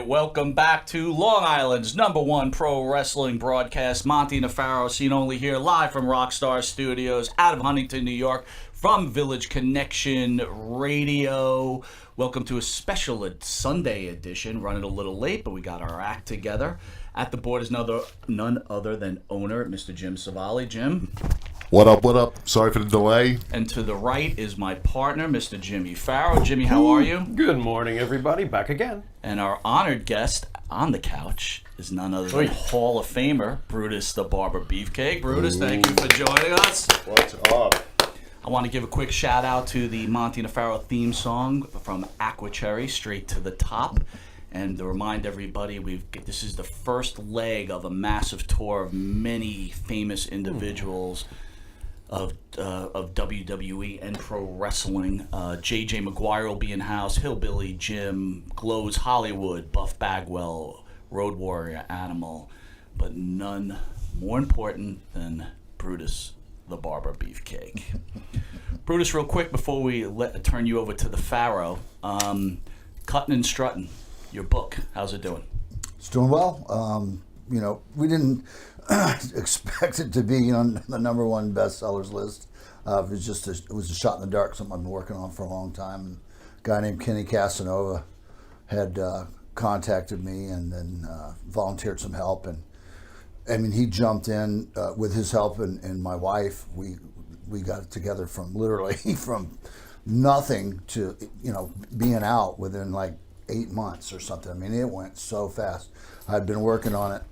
welcome back to Long Island's #1 pro wrestling broadcast. Monty Nefaro, seen only here, live from Rockstar Studios, out of Huntington, New York, from Village Connection Radio. Welcome to a special Sunday edition, running a little late, but we got our act together. At the board is none other than owner, Mr. Jim Savali. Jim. What up, what up? Sorry for the delay. And to the right is my partner, Mr. Jimmy Farrow. Jimmy, how are you? Good morning, everybody. Back again. And our honored guest on the couch is none other than Hall of Famer, Brutus the Barber Beefcake. Brutus, thank you for joining us. What's up? I want to give a quick shout out to the Monty Nefaro theme song from Aqua Cherry, Straight to the Top. And to remind everybody, this is the first leg of a massive tour of many famous individuals of WWE and pro wrestling. J.J. McGuire will be in house, Hillbilly Jim, Glows Hollywood, Buff Bagwell, Road Warrior Animal, but none more important than Brutus the Barber Beefcake. Brutus, real quick before we turn you over to the Pharaoh, Cuttin' and Struttin', your book, how's it doing? It's doing well. We didn't expect it to be on the #1 bestsellers list. It was a shot in the dark, something I've been working on for a long time. A guy named Kenny Casanova had contacted me and then volunteered some help, and I mean he jumped in with his help and my wife. We got it together from literally from nothing to being out within like 8 months or something. I mean, it went so fast. I'd been working on it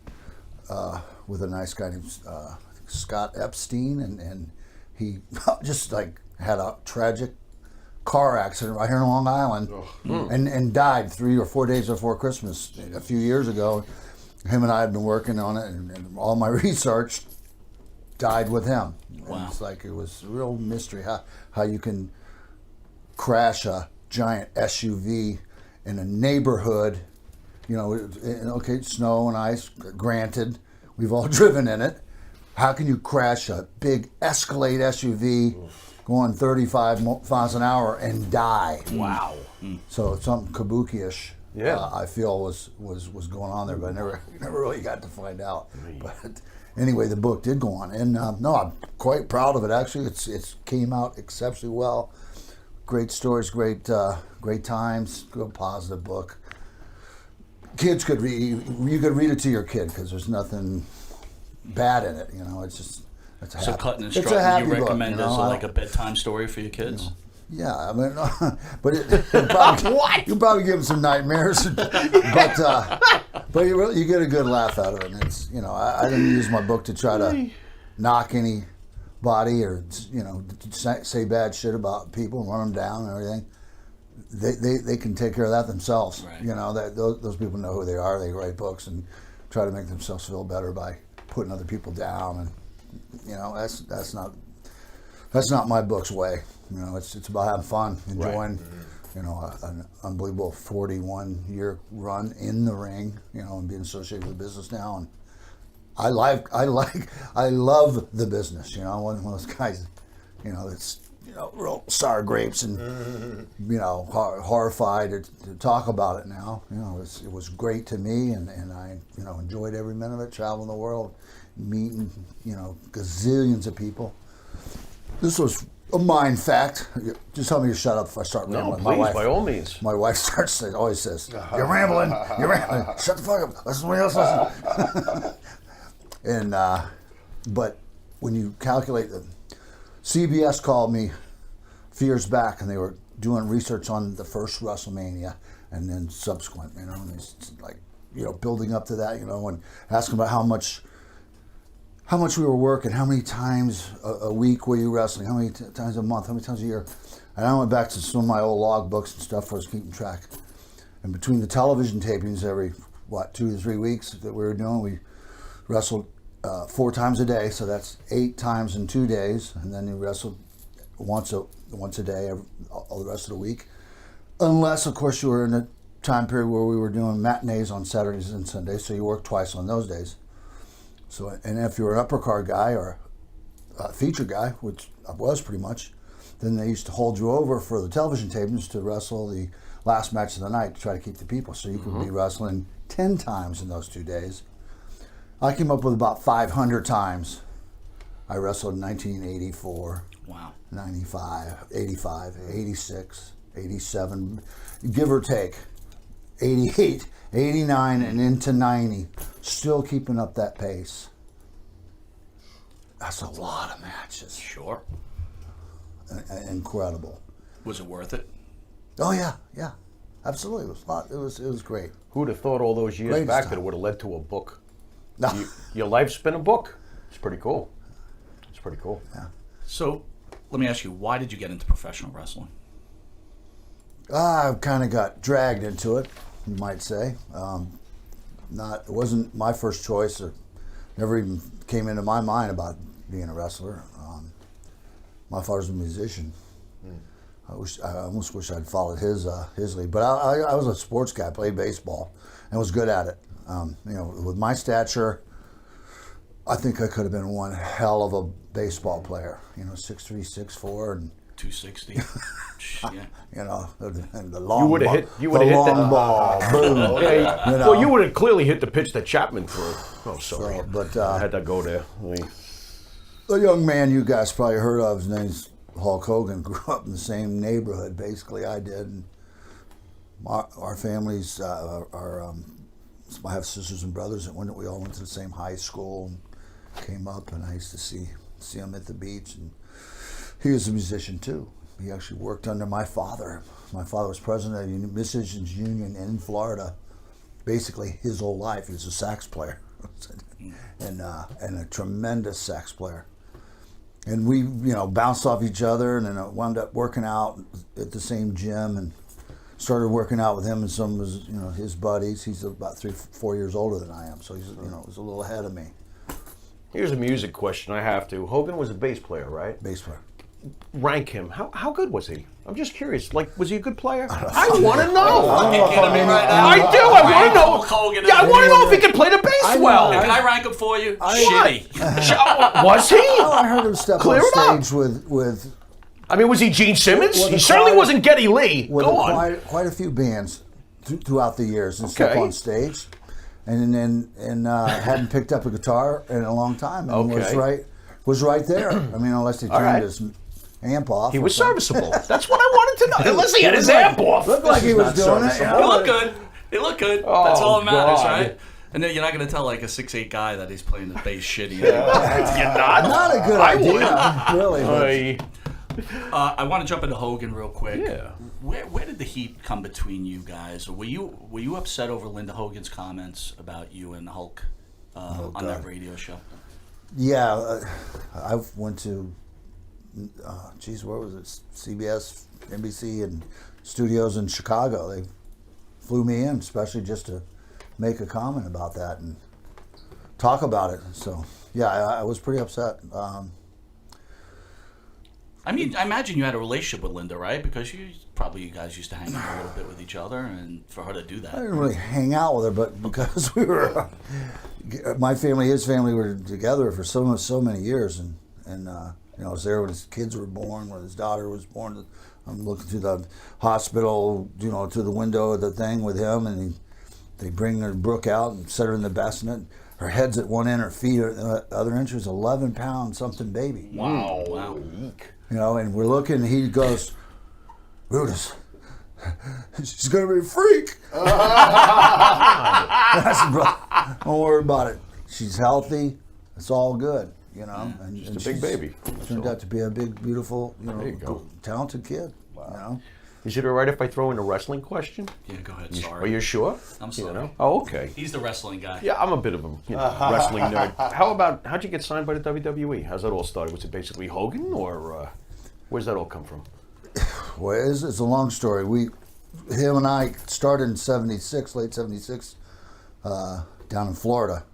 with a nice guy named Scott Epstein, and he just like had a tragic car accident right here in Long Island and died 3 or 4 days before Christmas a few years ago. Him and I had been working on it, and all my research died with him. Wow. It's like it was a real mystery how you can crash a giant SUV in a neighborhood, okay, snow and ice, granted, we've all driven in it. How can you crash a big Escalade SUV going 35 miles an hour and die? Wow. So something kabuki-ish, Yeah. I feel was going on there, but I never really got to find out. But anyway, the book did go on, and no, I'm quite proud of it. Actually, it came out exceptionally well. Great stories, great times, good positive book. Kids could read. You could read it to your kid because there's nothing bad in it. It's just So Cuttin' and Struttin', you recommend as like a bedtime story for your kids? Yeah, I mean, but you probably give them some nightmares, but you get a good laugh out of it. And it's I didn't use my book to try to knock anybody or say bad shit about people and run them down and everything. They can take care of that themselves. Right. Those people know who they are. They write books and try to make themselves feel better by putting other people down, and that's not my book's way. It's about having fun, enjoying an unbelievable 41-year run in the ring, and being associated with the business now. And I love the business. I'm one of those guys, that's real sour grapes and horrified to talk about it now. It was great to me, and I enjoyed every minute of it. Traveling the world, meeting gazillions of people. This was a mind fact. Just tell me to shut up if I start rambling. No, please, by all means. My wife always says, "You're rambling. You're rambling. Shut the fuck up. Let somebody else listen." And but when you calculate the CBS called me a few years back, and they were doing research on the first WrestleMania and then subsequent, and it's like building up to that, and asking about how much we were working, how many times a week were you wrestling, how many times a month, how many times a year. And I went back to some of my old log books and stuff where I was keeping track. And between the television tapings every 2 to 3 weeks that we were doing, we wrestled 4 times a day, so that's 8 times in 2 days, and then you wrestled once a day all the rest of the week, unless of course you were in a time period where we were doing matinees on Saturdays and Sundays, so you worked twice on those days. So, and if you were an upper card guy or a feature guy, which I was pretty much, then they used to hold you over for the television tapings to wrestle the last match of the night to try to keep the people. So you could be wrestling 10 times in those 2 days. I came up with about 500 times. I wrestled in 1984, Wow. 95, 85, 86, 87, give or take, 88, 89, and into 90. Still keeping up that pace. That's a lot of matches. Sure. Incredible. Was it worth it? Oh yeah, absolutely. It was a lot. It was great. Who'd have thought all those years Greatest back time. that it would have led to a book? No. Your life's been a book. It's pretty cool. It's pretty cool. Yeah. So, let me ask you, why did you get into professional wrestling? I kind of got dragged into it, you might say. It wasn't my first choice, or never even came into my mind about being a wrestler. My father's a musician. I almost wish I'd followed his lead, but I was a sports guy. I played baseball and was good at it. With my stature, I think I could have been one hell of a baseball player. 6'3", 6'4", and 260. Yeah. and the long You would have ball, hit. You would have hit long that. ball. Boom. Yeah, You know. Well, you would have clearly hit the pitch that Chapman threw. Oh, sorry. But I had to go there. the young man you guys probably heard of, his name's Hulk Hogan, grew up in the same neighborhood. Basically, I did. And our families, I have sisters and brothers that we all went to the same high school and came up, and I used to see him at the beach. And he was a musician too. He actually worked under my father. My father was president of the Musicians Union in Florida. Basically, his whole life, he was a sax player, and a tremendous sax player. And we, bounced off each other, and then I wound up working out at the same gym, and started working out with him and some of his, his buddies. He's about 3-4 years older than I am, so he's, was a little ahead of me. Here's a music question I have to. Hogan was a bass player, right? Bass player. Rank him. How good was he? I'm just curious. Was he a good player? I want to know. You're kidding me right now? I do. I want to know. Hulk Hogan is- Yeah, I want to know if he can play the bass well. Can I rank him for you? What? Shitty. Was he? Oh, I heard him step Clear it on up. stage with I mean, was he Gene Simmons? With He a certainly choir- wasn't Geddy Lee. with Go on. quite a few bands throughout the years, and step Okay. on stage, and hadn't picked up a guitar in a long time, and Okay. was right there. I mean, unless he All turned right. his amp off. He or was something. serviceable. That's what I wanted to know. Unless he had his amp off. Looked like he was doing it. He looked good. He looked good. That's all that matters, God. right? And then you're not going to tell like a 6'8" guy that he's playing the bass shitty. You're not. Not a good idea, really. But I want to jump into Hogan real quick. Yeah. Where did the heat come between you guys? Or were you upset over Linda Hogan's comments about you and Hulk on that God. radio show? yeah, I went to, where was it? CBS, NBC, and studios in Chicago. They flew me in, especially just to make a comment about that and talk about it. So, yeah, I was pretty upset. I mean, I imagine you had a relationship with Linda, right? Because you guys used to hang out a little bit with each other, and for her to do I that. didn't really hang out with her, but because we were, my family, his family were together for so many years, and I was there when his kids were born, when his daughter was born. I'm looking through the hospital, through the window of the thing with him, and they bring her Brooke out and set her in the bassinet. Her head's at one end, her feet are at the other end. She was 11-pound something baby. Wow. Wow. And we're looking, and he goes, Brutus, she's going to be a freak. I said, bro, don't worry about it. She's healthy. It's all good, And, Just a big baby. Turned out to be a big, beautiful, There you go. talented kid. Is it all right if I throw in a wrestling question? Yeah, go ahead. Are Sorry. you sure? I'm sorry. Oh, okay. He's the wrestling guy. Yeah, I'm a bit of a wrestling nerd. How'd you get signed by the WWE? How's that all started? Was it basically Hogan, or where's that all come from? Well, it's a long story. Him and I started in '76, late '76, down in Florida,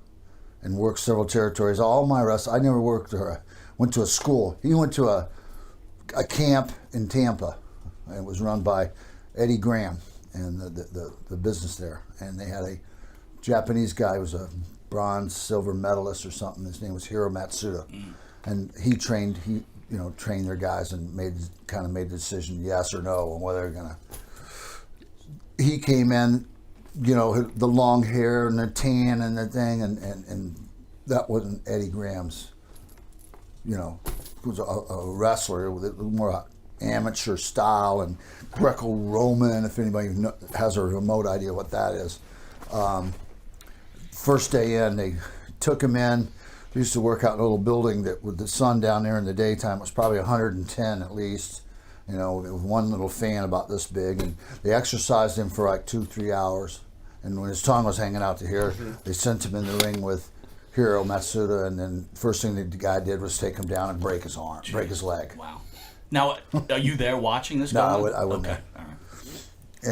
and worked several territories. All my I never worked or went to a school. He went to a camp in Tampa, and it was run by Eddie Graham and the business there. And they had a Japanese guy who was a bronze, silver medalist or something. His name was Hiro Matsuda, and he trained trained their guys and made the decision, yes or no, on whether they're gonna he came in, you know, the long hair and the tan and the thing, and that wasn't Eddie Graham's. You know, he was a wrestler with more amateur style and Greco-Roman. If anybody has a remote idea what that is. First day in, they took him in. We used to work out in a little building that with the sun down there in the daytime, it was probably 110 at least. You know, with one little fan about this big, and they exercised him for like 2-3 hours. And when his tongue was hanging out to here, they sent him in the ring with Hiro Matsuda, and then first thing the guy did was take him down and break his arm, break his leg. Wow. Now, are you there watching this? No, going on? I wasn't Okay, there. all right.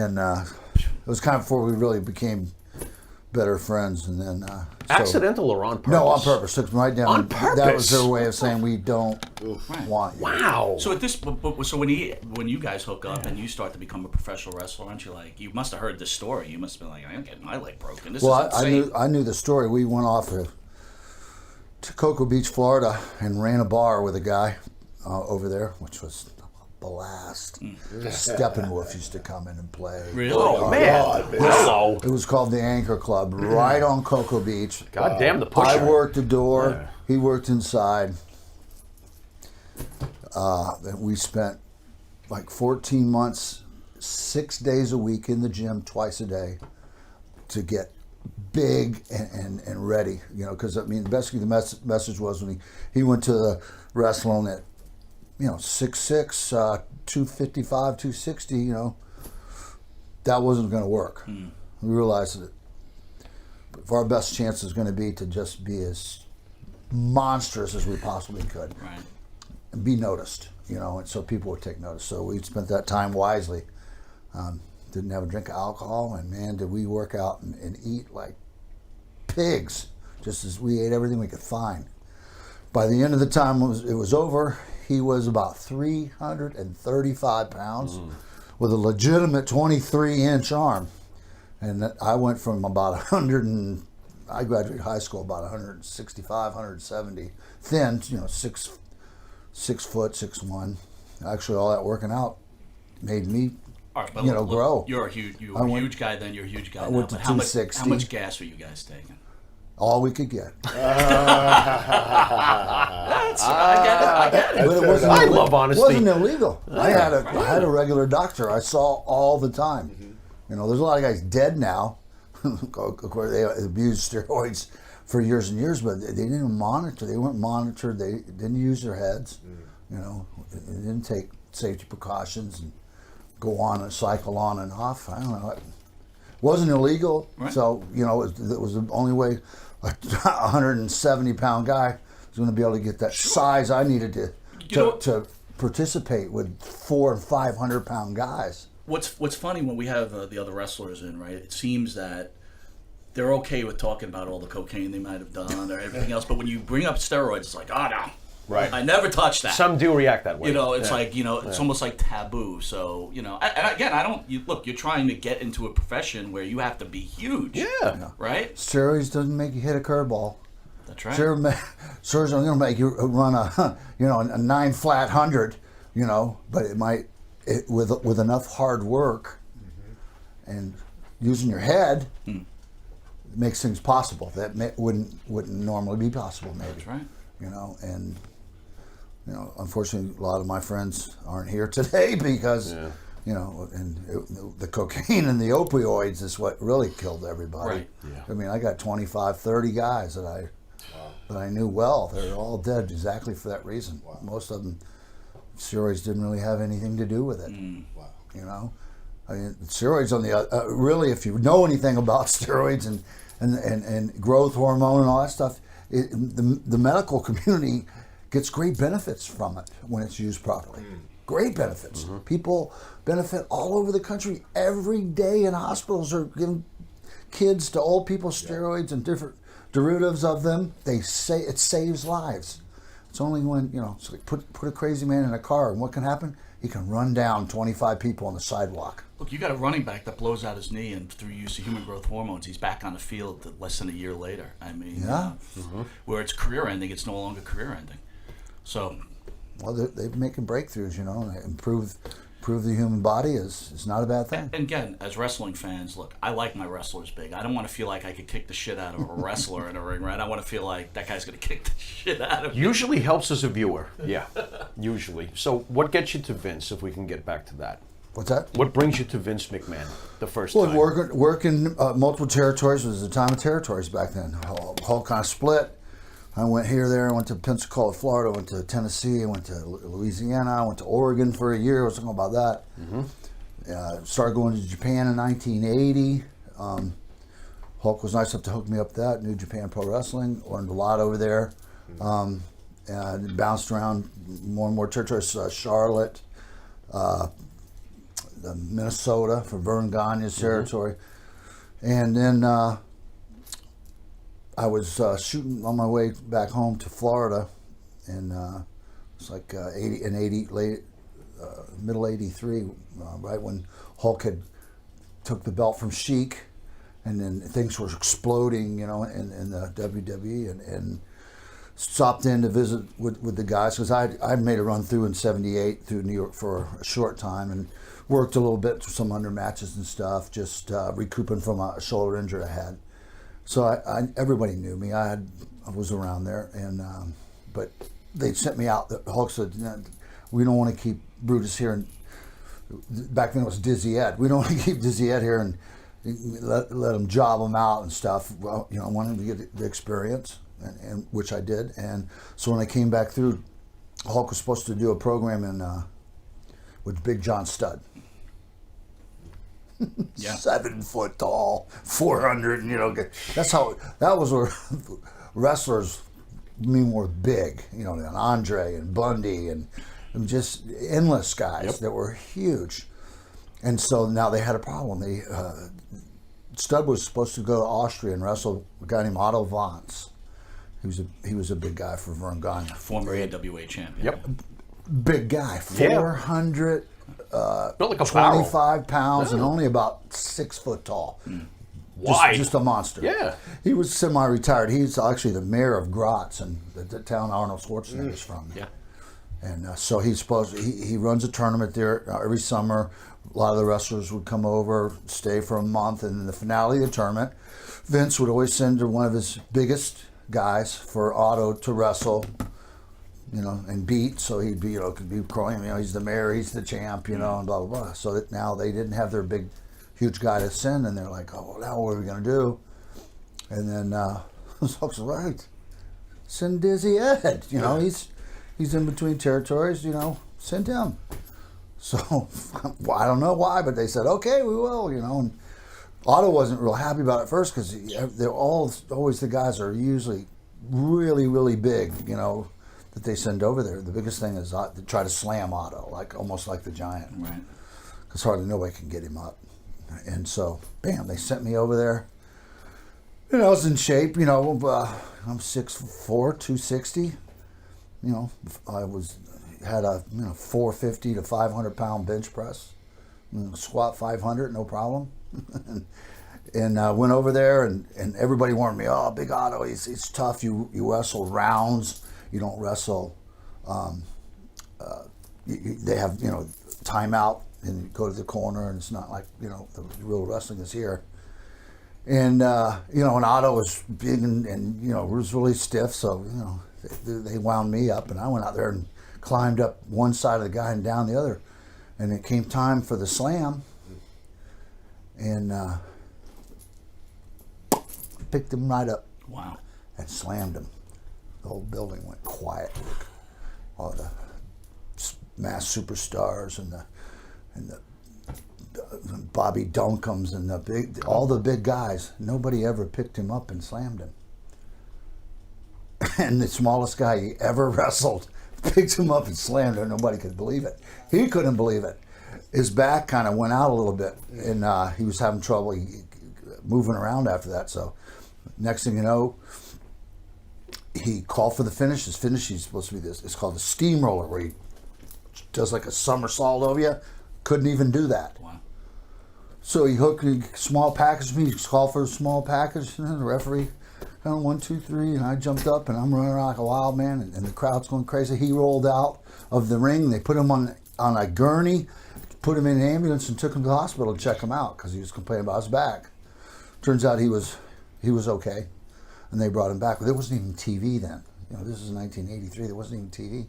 And it was kind of before we really became better friends, and then Accidental or on purpose? No, on purpose. Took them right down. On That was purpose? their way of saying we don't Right. want you. Wow. So at this, so when you guys hook up and you start to become a professional wrestler, aren't you like, you must have heard this story. You must have been like, I'm getting my leg broken. This Well, is I insane. knew the story. We went off to Cocoa Beach, Florida, and ran a bar with a guy over there, which was a blast. Steppenwolf used to come in and play. Really? Oh, man. Hello. It was called the Anchor Club, right on Cocoa Beach. God damn the pusher. I worked the door. Yeah. He worked inside. We spent like 14 months, 6 days a week in the gym, twice a day, to get big and ready. You know, because I mean, basically the message was when he went to the wrestling at 6'6", 255, 260. You know, that wasn't going to work. We realized that if our best chance is going to be to just be as monstrous as we possibly could, Right. and be noticed, and so people would take notice. So we spent that time wisely. Didn't have a drink of alcohol, and man, did we work out and eat like pigs, just as we ate everything we could find. By the end of the time it was over, he was about 335 pounds with a legitimate 23-inch arm. And I went from about 100 and I graduated high school about 165, 170, thin, 6 foot, 6'1". Actually, all that working out made me, All right, but grow. You're a huge guy then. You're a huge guy now. went to But how much 260. how much gas were you guys taking? All we could get. I get it. But it wasn't I illegal. love honesty. It wasn't illegal. I had a regular doctor I saw all the time. There's a lot of guys dead now. Of course, they abused steroids for years and years, but they didn't monitor. They weren't monitored. They didn't use their heads. They didn't take safety precautions and go on and cycle on and off. I don't know. It wasn't illegal, Right. so it was the only way a 170-pound guy was going to be able to get that size I needed to participate with 400 and 500-pound guys. What's funny when we have the other wrestlers in, right? It seems that they're okay with talking about all the cocaine they might have done or everything else, but when you bring up steroids, it's like, oh no, Right. I never touched that. Some do react that way. It's like, it's almost like taboo. So, and again, you're trying to get into a profession where you have to be huge. Yeah. Right? Steroids doesn't make you hit a curveball. That's right. Steroids are going to make you run a 9 flat 100, but it might, with enough hard work and using your head, it makes things possible that wouldn't normally be possible, maybe. That's right. And unfortunately, a lot of my friends aren't here today because, the cocaine and the opioids is what really killed everybody. Right. Yeah. I mean, I got 25, 30 guys that I knew well. They're all dead exactly for that reason. Wow. Most of them, steroids didn't really have anything to do with it. Wow. I mean, steroids on the really, if you know anything about steroids and growth hormone and all that stuff, the medical community gets great benefits from it when it's used properly. Great benefits. People benefit all over the country. Every day in hospitals are giving kids to old people steroids and different derivatives of them. They say it saves lives. It's only when, so put a crazy man in a car, and what can happen? He can run down 25 people on the sidewalk. Look, you got a running back that blows out his knee, and through use of human growth hormones, he's back on the field less than a year later. I mean, Yeah. Where it's career ending, it's no longer career ending. So, Well, they're making breakthroughs, and they improve prove the human body is not a bad thing. And again, as wrestling fans, look, I like my wrestlers big. I don't want to feel like I could kick the shit out of a wrestler in a ring, right? I want to feel like that guy's going to kick the shit out of me. Usually helps as a viewer. Yeah, usually. So what gets you to Vince, if we can get back to that? What's that? What brings you to Vince McMahon the first Well, time? working multiple territories. It was the time of territories back then. Hulk kind of split. I went here, there. I went to Pensacola, Florida. I went to Tennessee. I went to Louisiana. I went to Oregon for a year. I was talking about that. Started going to Japan in 1980. Hulk was nice enough to hook me up with that. New Japan Pro Wrestling. Learned a lot over there. And bounced around more and more territories. Charlotte, Minnesota for Vern Gagne's territory. And then I was shooting on my way back home to Florida, and it's like middle '83, right when Hulk had took the belt from Sheik, and then things were exploding, you know, in the WWE, and stopped in to visit with the guys because I made a run through in '78 through New York for a short time and worked a little bit for some under matches and stuff, just recouping from a shoulder injury I had. So everybody knew me. I was around there, and but they sent me out. The Hulk said, "We don't want to keep Brutus here." And back then it was Dizzy Ed. We don't want to keep Dizzy Ed here and let him job him out and stuff. Well, you know, I wanted him to get the experience, and which I did. And so when I came back through, Hulk was supposed to do a program with Big John Studd. Yeah. 7 foot tall, 400, you know. That was where wrestlers were big, you know, and Andre and Bundy and just endless guys that were huge. And so now they had a problem. Studd was supposed to go to Austria and wrestle a guy named Otto Vance. He was a big guy for Vern Gagne. Former AWA champion. Yep. Big guy, 400. Built like a barrel. 25 pounds and only about 6 foot tall. Why? Just a monster. Yeah. He was semi-retired. He's actually the mayor of Graz, and the town Arnold Schwarzenegger's from. Yeah. And so he runs a tournament there every summer. A lot of the wrestlers would come over, stay for a month, and in the finale of the tournament, Vince would always send one of his biggest guys for Otto to wrestle, you know, and beat. So he'd be, you know, could be crying, you know, he's the mayor, he's the champ, you know, and blah, blah, blah. So that now they didn't have their big, huge guy to send, and they're like, oh, now what are we going to do? And then Hulk's right, send Dizzy Ed, you know, he's in between territories, you know, send him. So I don't know why, but they said, okay, we will, you know. And Otto wasn't real happy about it first because they're always the guys are usually really, really big, you know, that they send over there. The biggest thing is to try to slam Otto, like almost like the Giant. Right. Because hardly nobody can get him up. And so, bam, they sent me over there. And I was in shape, you know, I'm 6'4", 260. You know, I had a 450 to 500 pound bench press, squat 500, no problem. and went over there, and everybody warned me, oh, Big Otto, he's tough. You wrestle rounds. You don't wrestle. They have, you know, timeout, and you go to the corner, and it's not like, you know, the real wrestling is here. And you know, and Otto was big and you know, was really stiff, so you know, they wound me up, and I went out there and climbed up one side of the guy and down the other, and it came time for the slam, and picked him right up. Wow. And slammed him. The whole building went quiet. All the mass superstars and the Bobby Duncums and all the big guys. Nobody ever picked him up and slammed him. And the smallest guy he ever wrestled picked him up and slammed him. Nobody could believe it. He couldn't believe it. His back kind of went out a little bit, and he was having trouble moving around after that. So next thing you know, he called for the finish. His finish, he's supposed to be this. It's called the steamroller, where he does like a somersault over you. Couldn't even do that. Wow. So he hooked a small package me. He called for a small package. And the referee, 1, 2, 3, and I jumped up, and I'm running around like a wild man, and the crowd's going crazy. He rolled out of the ring. They put him on a gurney, put him in an ambulance and took him to the hospital to check him out because he was complaining about his back. Turns out he was okay, and they brought him back. But there wasn't even TV then. You know, this is 1983. There wasn't even TV.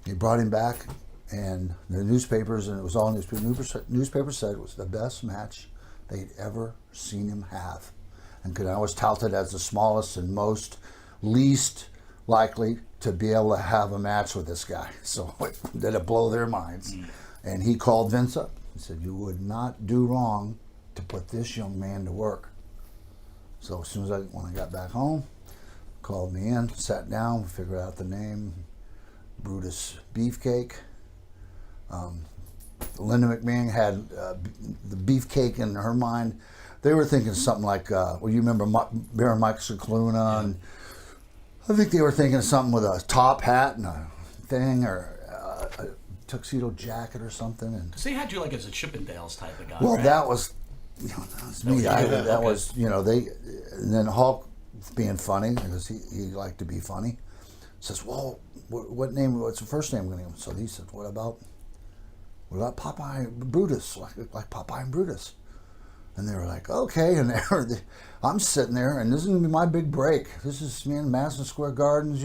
They brought him back, and the newspapers, and it was all newspapers said it was the best match they'd ever seen him have. And I was touted as the smallest and least likely to be able to have a match with this guy. So did it blow their minds. And he called Vince up. He said, "You would not do wrong to put this young man to work." So as soon as when I got back home, called me in, sat down, figured out the name, Brutus Beefcake. Linda McMahon had the beefcake in her mind. They were thinking something like, well, you remember Baron Mike Cicluna, and I think they were thinking something with a top hat and a thing, or a tuxedo jacket or something. And so they had you like as a Chippendales type of guy. well, right? that was, that was me. That was, and then Hulk, being funny because he liked to be funny, says, "Well, what's the first name going to be?" So he said, "What about Popeye Brutus, like Popeye and Brutus?" And they were like, "Okay." And I'm sitting there, and this is going to be my big break. This is me in Madison Square Gardens.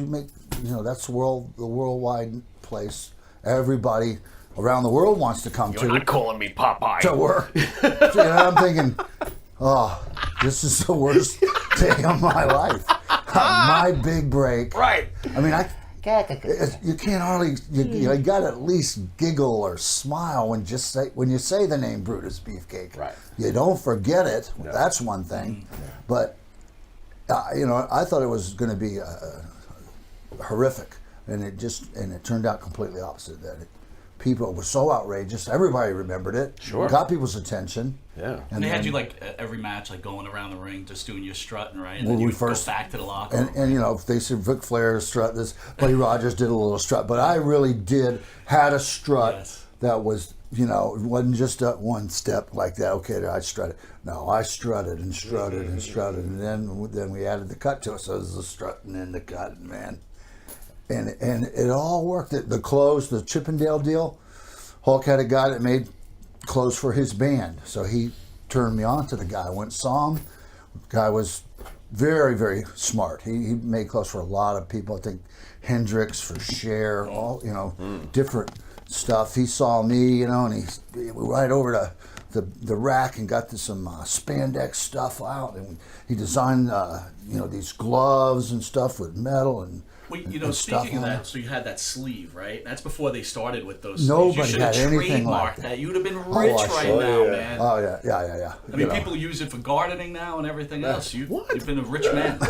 That's the worldwide place. Everybody around the world wants to come to. You're not calling me Popeye. To work. So, I'm thinking, oh, this is the worst day of my life. My big break. Right. I mean, you can't hardly. You got to at least giggle or smile when you say the name Brutus Beefcake. Right. You don't forget it. No. That's one thing. But I thought it was going to be horrific, and it turned out completely opposite. That people were so outrageous. Everybody remembered it. Sure. Got people's attention. Yeah. And they had you like every match, like going around the ring, just doing your strutting, right? And When then we you first- go back to the locker room. And they said Ric Flair strut this. Buddy Rogers did a little strut, but I really had a strut Yes. that was, it wasn't just a one step like that. Okay, I strutted. No, I strutted and strutted and strutted, and then we added the cut to it. So it was the strutting and the cut, man. And it all worked. The clothes, the Chippendale deal. Hulk had a guy that made clothes for his band, so he turned me on to the guy. I went and saw him. The guy was very, very smart. He made clothes for a lot of people. I think Hendrix for Cher, all different stuff. He saw me, and he went right over to the rack and got some spandex stuff out, and he designed these gloves and stuff with metal and. Well, and stuff speaking of on that, it. so you had that sleeve, right? That's before they started with those Nobody sleeves. You should have had anything like trademarked that. that. You would have been rich I right should. now, Yeah. man. Oh yeah. I mean, people use it for gardening now and everything else. You've been a rich man.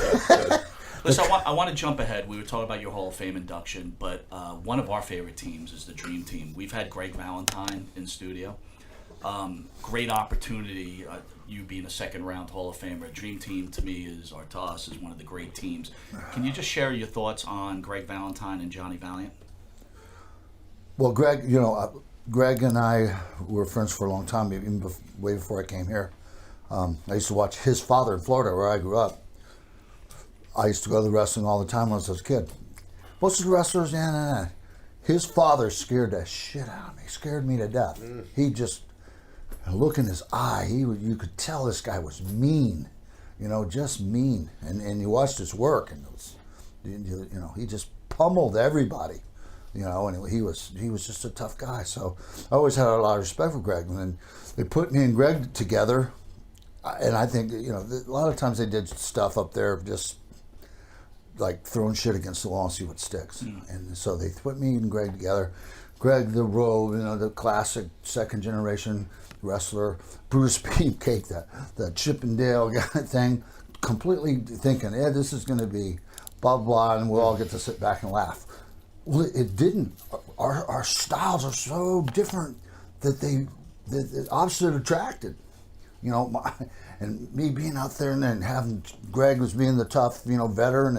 Listen, I want to jump ahead. We were talking about your Hall of Fame induction, but one of our favorite teams is the Dream Team. We've had Greg Valentine in studio. Great opportunity. You being a second-round Hall of Famer. Dream Team to me is one of the great teams. Can you just share your thoughts on Greg Valentine and Johnny Valiant? Well, Greg, Greg and I were friends for a long time, even way before I came here. I used to watch his father in Florida, where I grew up. I used to go to the wrestling all the time when I was a kid. Most of the wrestlers, his father scared the shit out of me. Scared me to death. He just, look in his eye, you could tell this guy was mean, just mean. And you watched his work, and it was, he just pummeled everybody, and he was just a tough guy. So I always had a lot of respect for Greg. And then they put me and Greg together, and I think, a lot of times they did stuff up there just like throwing shit against the wall and see what sticks. And so they put me and Greg together. Greg, the Rogue, the classic second generation wrestler, Brutus Beefcake, the Chippendale guy thing, completely thinking, this is going to be blah, blah, and we'll all get to sit back and laugh. Well, it didn't. Our styles are so different that the opposite attracted. And me being out there and then having Greg was being the tough, veteran,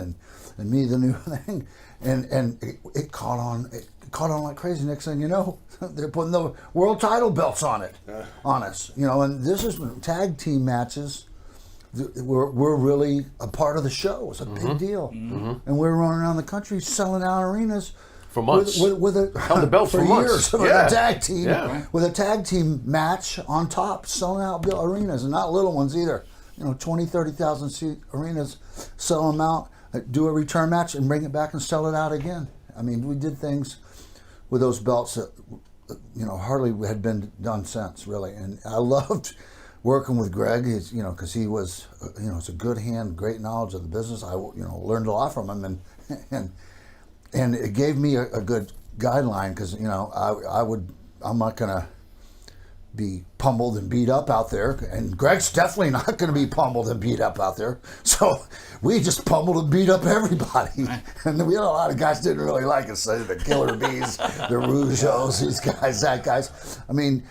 and me the new thing, and it caught on. It caught on like crazy. Next thing you know, they're putting the world title belts on us. And this is tag team matches. We're really a part of the show. It's a big deal, and we're running around the country selling out arenas For months. With Held the belt for months. years with Yeah. a tag team. Yeah. With a tag team match on top, selling out arenas, and not little ones either. 20, 30,000 seat arenas, sell them out, do a return match, and bring it back and sell it out again. I mean, we did things with those belts that hardly had been done since, really. And I loved working with Greg, because he was, it's a good hand, great knowledge of the business. I, learned a lot from him, and it gave me a good guideline, because I'm not gonna be pummeled and beat up out there, and Greg's definitely not going to be pummeled and beat up out there. So we just pummeled and beat up everybody, and we had a lot of guys didn't really like us. So the Killer Bees, the Rougeos, these guys, that guys. I mean,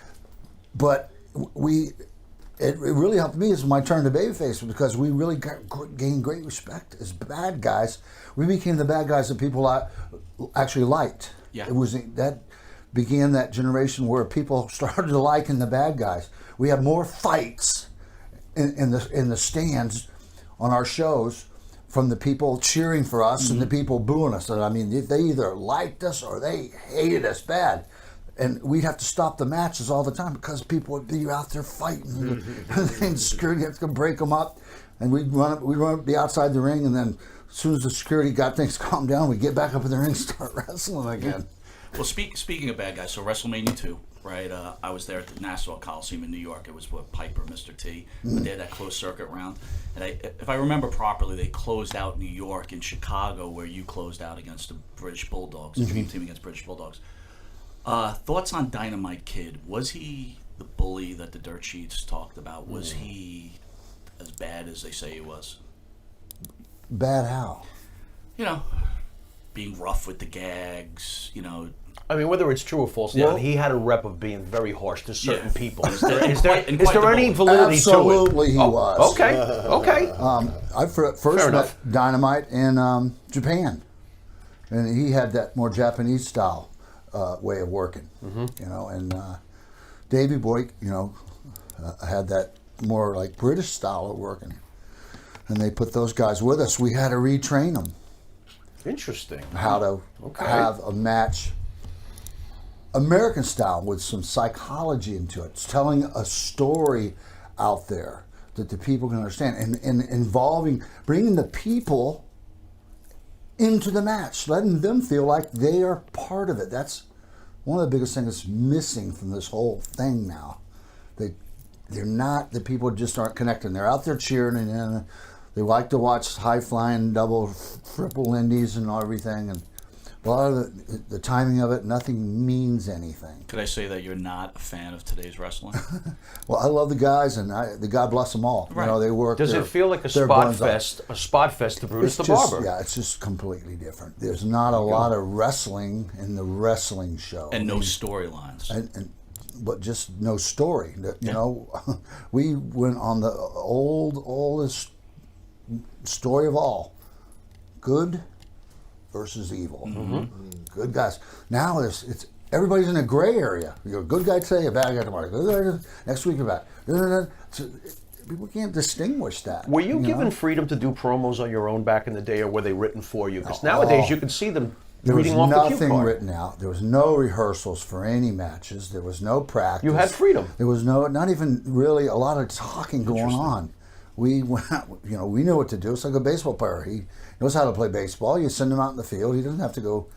but it really helped me as my turn to babyface, because we really gained great respect as bad guys. We became the bad guys that people actually liked. Yeah. It was that began that generation where people started liking the bad guys. We had more fights in the stands on our shows from the people cheering for us and the people booing us. And I mean, they either liked us or they hated us bad. And we'd have to stop the matches all the time because people would be out there fighting, and security had to break them up. And we'd be outside the ring, and then as soon as the security got things calmed down, we'd get back up in the ring and start wrestling again. Well, speaking of bad guys, so WrestleMania 2, right? I was there at the Nassau Coliseum in New York. It was with Piper, Mr. T. But they had that closed circuit round. And if I remember properly, they closed out New York and Chicago, where you closed out against the British Bulldogs, the Dream Team against British Bulldogs. Thoughts on Dynamite Kid? Was he the bully that the dirt sheets talked about? Was he as bad as they say he was? Bad how? Being rough with the gags, I mean, whether it's true or false, Well, he had a rep of being very harsh to certain Yeah. people. Is there any Quite validity Absolutely to it? he was. Okay. I first Fair met enough. Dynamite in Japan, and he had that more Japanese style way of working, and Davey Boy, had that more like British style of working, and they put those guys with us. We had to retrain them Interesting. how to have a match American style with some psychology into it. It's telling a story out there that the people can understand, and involving, bringing the people into the match, letting them feel like they are part of it. That's one of the biggest things that's missing from this whole thing now. They're not, the people just aren't connecting. They're out there cheering, and they like to watch high-flying double, triple indies and everything, and a lot of the timing of it, nothing means anything. Could I say that you're not a fan of today's wrestling? Well, I love the guys, and God bless them all. Right. They work. Does it feel like a spot fest to Brutus the Barber? Yeah, it's just completely different. There's not a lot of wrestling in the wrestling show. And no storylines. But just no story. We went on the oldest story of all. Good versus evil. Good guys. Now it's everybody's in a gray area. You're a good guy today, a bad guy tomorrow. Next week, you're bad. So people can't distinguish that. Were you given freedom to do promos on your own back in the day, or were they written for you? Because nowadays you can see them There was reading off the cue nothing card. written out. There was no rehearsals for any matches. There was no practice. You had freedom. There was not even really a lot of talking going on. We went out, we knew what to do. It's like a baseball player. He knows how to play baseball. You send him out in the field. He doesn't have to go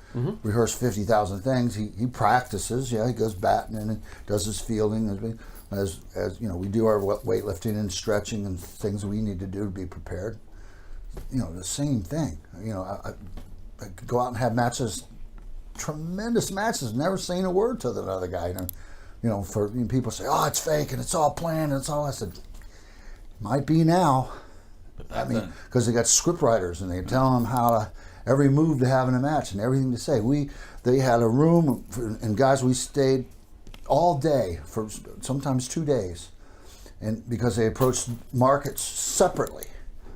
rehearse 50,000 things. He practices. Yeah, he goes batting and does his fielding. As we do our weightlifting and stretching and things we need to do to be prepared. The same thing. I could go out and have matches, tremendous matches, never saying a word to the other guy. People say, "Oh, it's fake and it's all planned and it's all." I said, "Might be now." Because they got script writers and they tell them every move to have in a match and everything to say. They had a room and guys, we stayed all day for sometimes 2 days, and because they approached markets separately,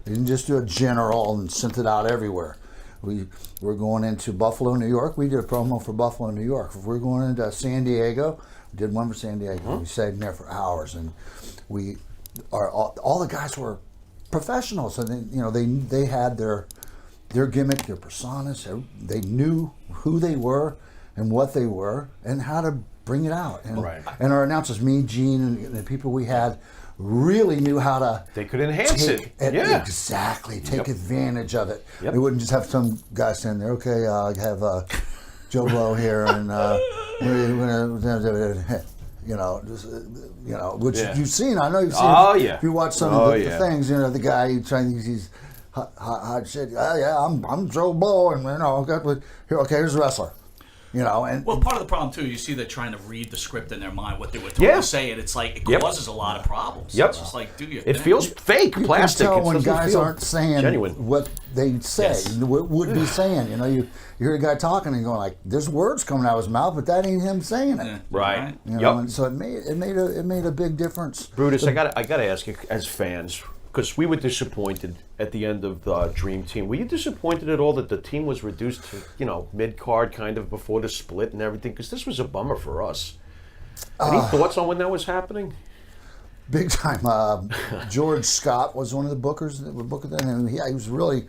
they didn't just do a general and sent it out everywhere. We were going into Buffalo, New York. We did a promo for Buffalo, New York. If we're going into San Diego, we did one for San Diego. We stayed in there for hours, and all the guys were professionals, and they had their their gimmick, their personas. They knew who they were and what they were and how to bring it out. And, Right. and our announcers, me, Gene, and the people we had, really knew how to. They could enhance take it. Exactly. Take advantage of it. Yep. We wouldn't just have some guy standing there. Okay, I have Joe Blow here, and which you've seen. I know you've seen. Oh, it. yeah. If you watch some of the things, the guy trying to use these hot shit. I'm Joe Blow, and here's the wrestler. And well, part of the problem too, you see they're trying to read the script in their mind, what they were trying to say, and it's like it causes a lot of problems. Yep. It's just like, do your It thing. feels fake, plastic. You can tell It when doesn't guys feel aren't saying genuine. what they say, would be saying. You hear a guy talking and going like, "There's words coming out of his mouth, but that ain't him saying it." Yeah. Right. And so it made a big difference. Brutus, I gotta ask you, as fans, because we were disappointed at the end of the Dream Team. Were you disappointed at all that the team was reduced to, mid-card kind of before the split and everything? Because this was a bummer for us. Any thoughts on when that was happening? Big time. George Scott was one of the bookers that were booking that, and he was really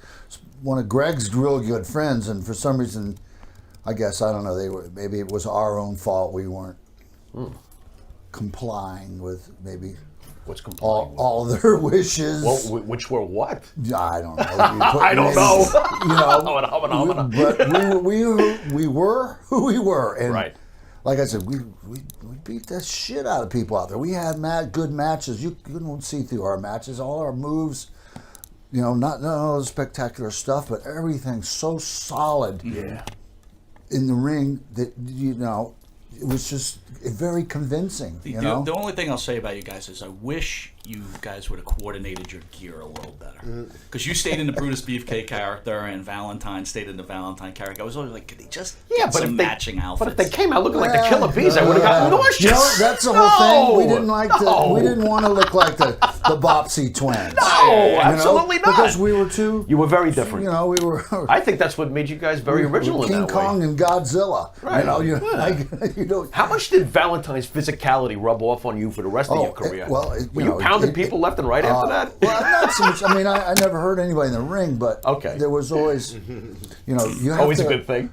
one of Greg's real good friends. And for some reason, I guess I don't know. Maybe it was our own fault. We weren't complying with maybe. What's complying with? All their wishes. Well, which were what? I don't know. I don't know. But we were who we were, and Right. like I said, we beat the shit out of people out there. We had good matches. You couldn't see through our matches. All our moves, not all the spectacular stuff, but everything so solid. Yeah. In the ring that it was just very convincing. The only thing I'll say about you guys is I wish you guys would have coordinated your gear a little better. Because you stayed in the Brutus Beefcake character and Valentine stayed in the Valentine character. I was always like, could they just get some matching outfits? But if they came out looking like the Killer Bees, I would have gotten nauseous. That's the whole thing. We didn't we didn't want to look like the Bopsy twins. No, absolutely not. Because we were too. You were very different. We were. I think that's what made you guys very original in King that Kong way. and Godzilla. Right. How much did Valentine's physicality rub off on you for the rest of your career? Were you pounding people left and right after that? Well, not so much. I mean, I never hurt anybody in the ring, but there was always, you have always a good thing.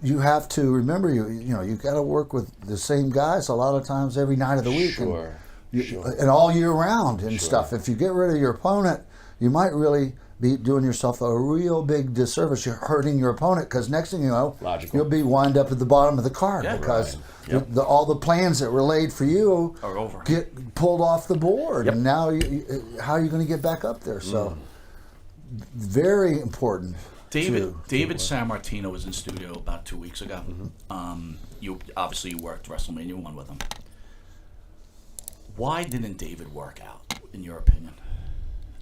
You have to remember, you got to work with the same guys a lot of times every night of the week, and all year round and stuff. If you get rid of your opponent, you might really be doing yourself a real big disservice. You're hurting your opponent because next thing you know, you'll be wind up at the bottom of the card because all the plans that were laid for you are over. Get pulled off the board, and now how are you going to get back up there? So very important. David Sammartino was in studio about 2 weeks ago. You worked WrestleMania 1 with him. Why didn't David work out, in your opinion,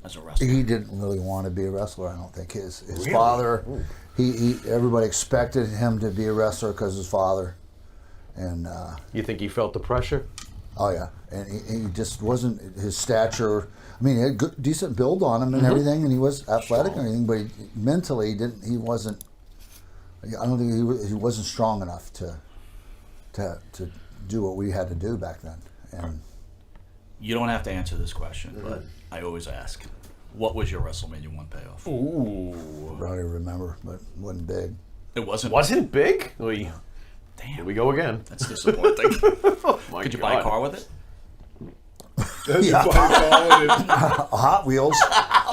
as a wrestler? He didn't really want to be a wrestler. I don't think his father. He everybody expected him to be a wrestler because his father, and you think he felt the pressure? Oh yeah, and he just wasn't his stature. I mean, he had good, decent build on him and everything, and he was athletic and everything, but mentally he wasn't. I don't think he wasn't strong enough to do what we had to do back then. And you don't have to answer this question, but I always ask. What was your WrestleMania 1 payoff? Ooh. I don't even remember, but it wasn't big. It wasn't? Wasn't big? Damn. Here we go again. That's disappointing. Could you buy a car with it? Hot Wheels.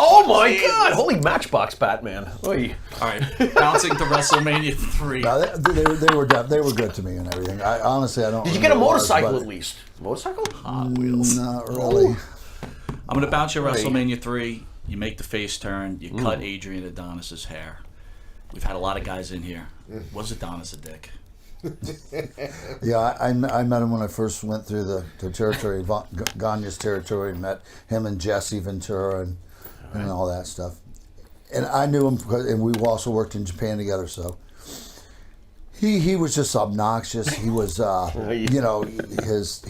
Oh my God! Holy Matchbox Batman. Oy. All right, bouncing to WrestleMania 3. No, they were good to me and everything. I honestly, I don't. Did you get a remember motorcycle what at least? Motorcycle? Hot Wheels. Not really. I'm going to bounce you WrestleMania 3. You make the face turn. You cut Adrian Adonis's hair. We've had a lot of guys in here. Was Adonis a dick? Yeah, I met him when I first went through the territory, Gagne's territory, and met him and Jesse Ventura and all that stuff. And I knew him, and we also worked in Japan together, so he was just obnoxious. He was, his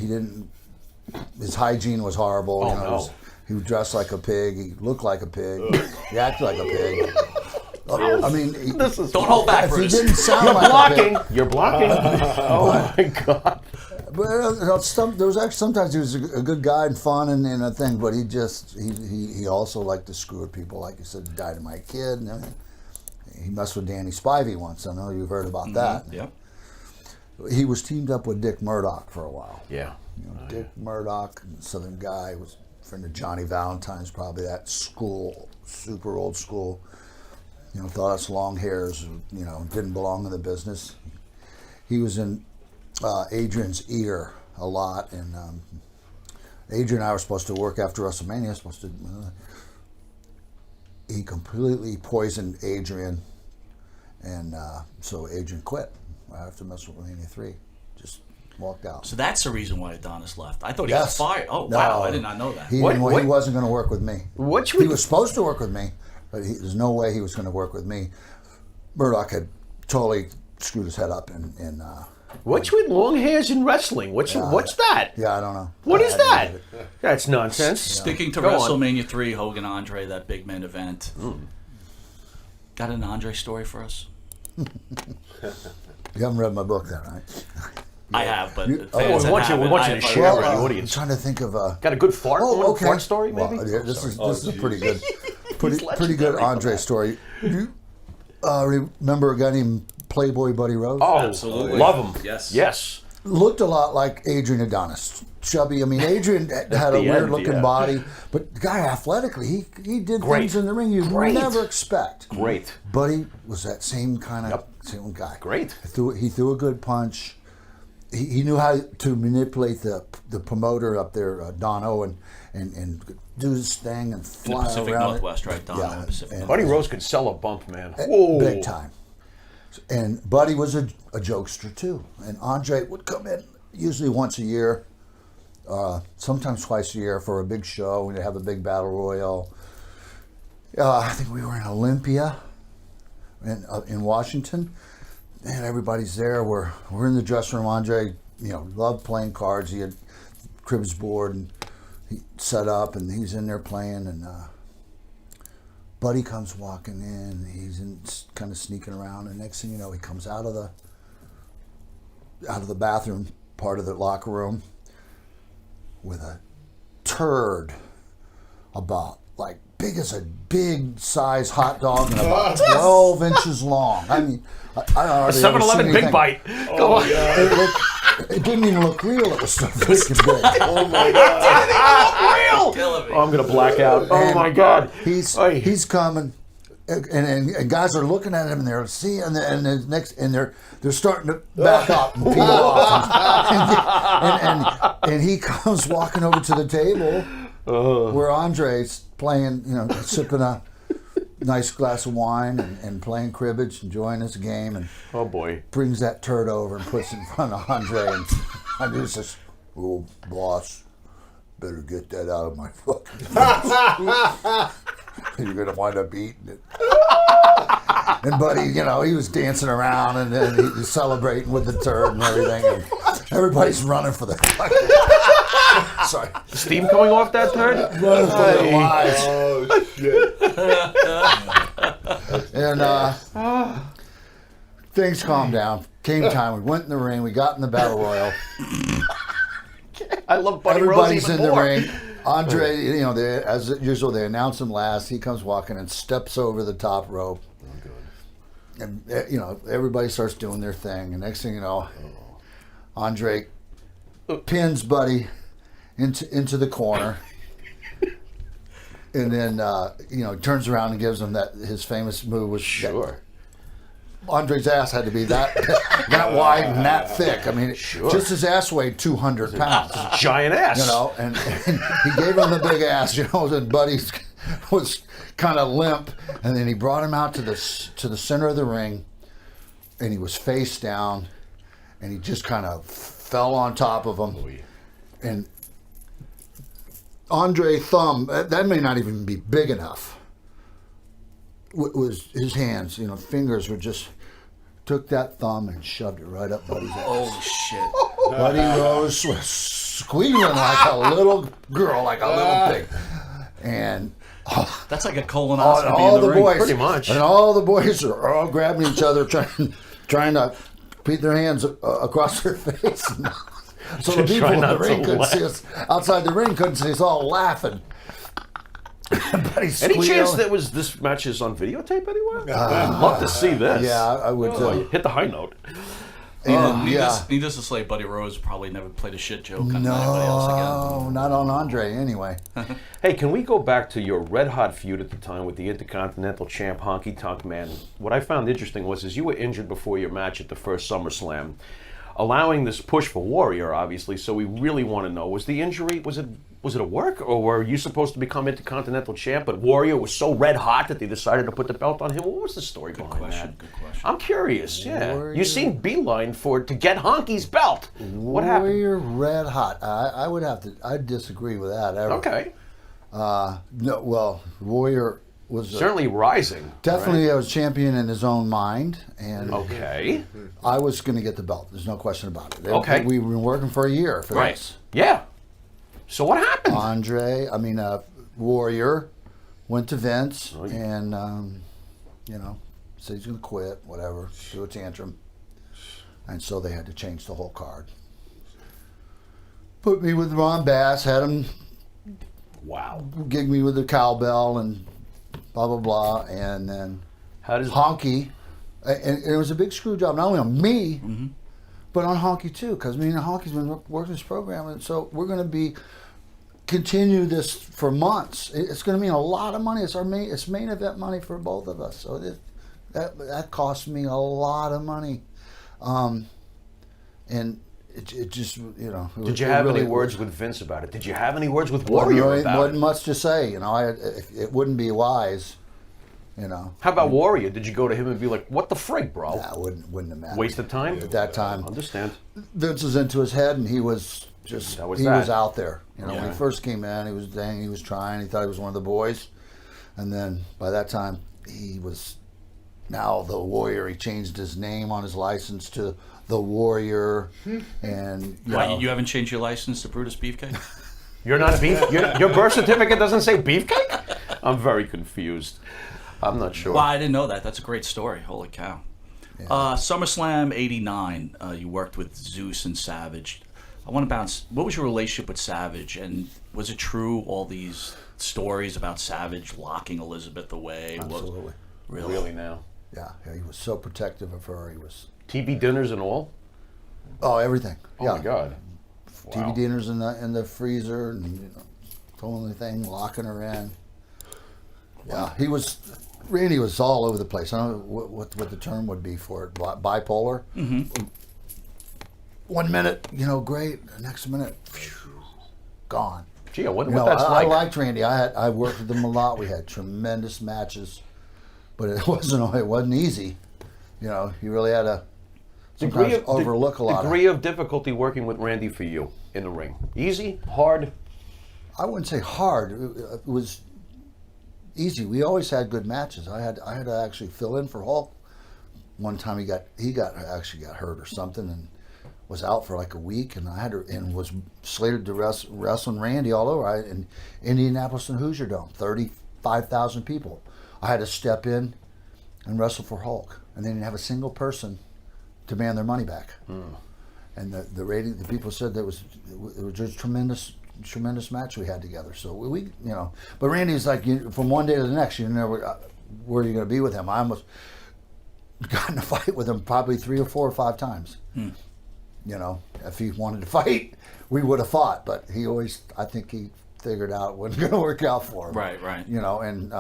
hygiene was horrible. No. He dressed like a pig. He looked like a pig. He acted like a pig. I mean, Don't hold back, if he Brutus. didn't sound You're like blocking. a pig. You're blocking. Oh my God. But there was actually sometimes he was a good guy and fun and a thing, but he also liked to screw with people, like you said, dynamite kid and everything. he messed with Danny Spivey once. I know you've heard about that. Yep. He was teamed up with Dick Murdoch for a while. Yeah. Dick Murdoch, Southern guy, was a friend of Johnny Valentine's, probably that school, super old school. Thought us long hairs, didn't belong in the business. He was in Adrian's ear a lot, and Adrian and I were supposed to work after WrestleMania. He completely poisoned Adrian, and so Adrian quit right after WrestleMania 3. Just walked out. So that's the reason why Adonis left. I thought he was fired. Oh, No. wow. I did not know that. He wasn't going to work with me. He was supposed to work with me, but there's no way he was going to work with me. Murdoch had totally screwed his head up, and What's with long hairs in wrestling? What's that? yeah, I don't know. What is I didn't that? get it. That's nonsense. Sticking to Go on. WrestleMania 3, Hogan Andre, that big man event. Got an Andre story for us? You haven't read my book then, right? I have, but You- fans we want that you haven't, to I- share Well, with the I'm audience. trying to think of Got a good fart? Fart story, maybe? Well, yeah, this is a pretty good, pretty good Andre story. You remember a guy named Playboy Buddy Rose? Oh, Absolutely. love him. Yes. Yes. Looked a lot like Adrian Adonis. Chubby. I mean, Adrian had a the end, weird-looking yeah. body, but the guy athletically, he did Great. things in the ring you'd Great. never expect. Great. Buddy was that same kind of same guy. Great. He threw a good punch. He knew how to manipulate the promoter up there, Dono, and do his thing and In the fly Pacific around Northwest, right? Dono, Yeah, Pacific and- Buddy Rose could sell a bump, man. Whoa. big time. And Buddy was a jokester too. And Andre would come in usually once a year, sometimes twice a year for a big show. We'd have a big battle royal. I think we were in Olympia in Washington, and everybody's there. We're in the dressing room. Andre, loved playing cards. He had cribs board and he set up, and he's in there playing. And Buddy comes walking in. He's kind of sneaking around, and next thing you know, he comes out of the bathroom part of the locker room with a turd about like big as a big size hot dog and about 12 inches long. I mean, I hardly ever 7-Eleven seen Big anything. Bite. Go on. It didn't even look real. It was so freaking big. Oh my God. Killing me. Oh, I'm going to black out. Oh, my God. He's coming, and guys are looking at him, and they're seeing, and the next, and they're starting to back up and peel off, and he comes walking over to the table where Andre's playing, sipping a nice glass of wine and playing cribbage, enjoying his game, and Oh, boy. brings that turd over and puts it in front of Andre, and Andre says, "Oh, boss, better get that out of my fucking face. You're gonna wind up eating it." And Buddy, he was dancing around and then he was celebrating with the turd and everything, and everybody's running for the sorry, Steam coming off that turd? running for their lives. Oh shit. And things calmed down. Came time. We went in the ring. We got in the battle royal. I love Buddy Rose Everybody's even in the more. ring. Andre, as usual, they announce him last. He comes walking and steps over the top rope. And, everybody starts doing their thing. And next thing you know, Andre pins Buddy into the corner. And then, turns around and gives him his famous move. Was Sure. Andre's ass had to be that wide and that thick. I mean, just his ass weighed 200 pounds. Giant ass. And he gave him the big ass, and Buddy was kind of limp, and then he brought him out to the center of the ring, and he was face down, and he just kind of fell on top of him, and Andre thumb, that may not even be big enough, was his hands, fingers were just, took that thumb and shoved it right up Buddy's ass. Holy shit. Buddy Rose was squealing like a little girl, like a little pig. And That's like a colonoscopy all in the the ring. boys, pretty much. and all the boys are all grabbing each other, trying to beat their hands across their face. So the people Try in the not to ring couldn't laugh. see us, outside the ring couldn't see us all laughing. Buddy Any squeal. chance that this match is on videotape anywhere? I'd love to see this. Yeah, I would. Hit the high note. Needless to say, Buddy Rose probably never played a shit joke on anybody else again. No, not on Andre anyway. Hey, can we go back to your red-hot feud at the time with the Intercontinental Champ Honky Tonk Man? What I found interesting was you were injured before your match at the first SummerSlam, allowing this push for Warrior, obviously, so we really want to know, was the injury, was it a work, or were you supposed to become Intercontinental Champ, but Warrior was so red-hot that they decided to put the belt on him? What was the story behind that? Good question. I'm curious, yeah. Warrior. You seen Beeline to get Honky's belt. What happened? Warrior red hot. I would have to. I disagree with that. Ever. Okay. No. Well, Warrior was Certainly rising. definitely a champion in his own mind, and Okay. I was going to get the belt. There's no question about it. Okay. We've been working for a year for Right. this. Yeah. So what happened? Warrior went to Vince Oh, yeah. and, said he's going to quit, whatever, do a tantrum. And so they had to change the whole card. Put me with Ron Bass, had him Wow. gig me with the cowbell and blah, blah, blah. And then How does Honky, and it was a big screw job, not only on me, but on Honky too, because me and Honky's been working this program, and so we're going to continue this for months. It's going to mean a lot of money. It's main event money for both of us. So that cost me a lot of money, and it just Did you have any words with Vince about it? Did you have any words with Warrior about wasn't it? much to say. It wouldn't be wise. How about Warrior? Did you go to him and be like, "What the frig, bro? That wouldn't have mattered. Waste of time." At that time, Understand? Vince was into his head, and he was That was he that. was out there. When Yeah. he first came in, he was trying. He thought he was one of the boys, and then by that time, he was now the Warrior. He changed his name on his license to the Warrior, and You haven't changed your license to Brutus Beefcake? You're not beef. Your birth certificate doesn't say Beefcake. I'm very confused. I'm not sure. Well, I didn't know that. That's a great story. Holy cow. SummerSlam '89, you worked with Zeus and Savage. I want to bounce. What was your relationship with Savage, and was it true, all these stories about Savage locking Elizabeth away? absolutely, really now? yeah, he was so protective of her. He was TV dinners and all. everything. Oh yeah. my God. TV Wow. dinners in the freezer and pulling the thing, locking her in. Yeah, Randy was all over the place. I don't know what the term would be for it. Bipolar. Mm-hmm. 1 minute, great. The next minute, gone. Gee, I wonder what that's I like. liked Randy. I worked with him a lot. We had tremendous matches, but it wasn't easy. You really had to sometimes overlook a lot. Degree of difficulty working with Randy for you in the ring. Easy, hard. I wouldn't say hard. It was easy. We always had good matches. I had to actually fill in for Hulk. One time he got hurt or something and was out for like a week, and and was slated to wrestle Randy all over. In Indianapolis and Hoosier Dome, 35,000 people. I had to step in and wrestle for Hulk, and they didn't have a single person demand their money back. And the people said it was just tremendous match we had together. So we but Randy's like, from one day to the next, you never where you're going to be with him. I almost got in a fight with him probably 3 or 4 or 5 times. If he wanted to fight, we would have fought, but I think he figured out it wasn't going to work out for him. Right. And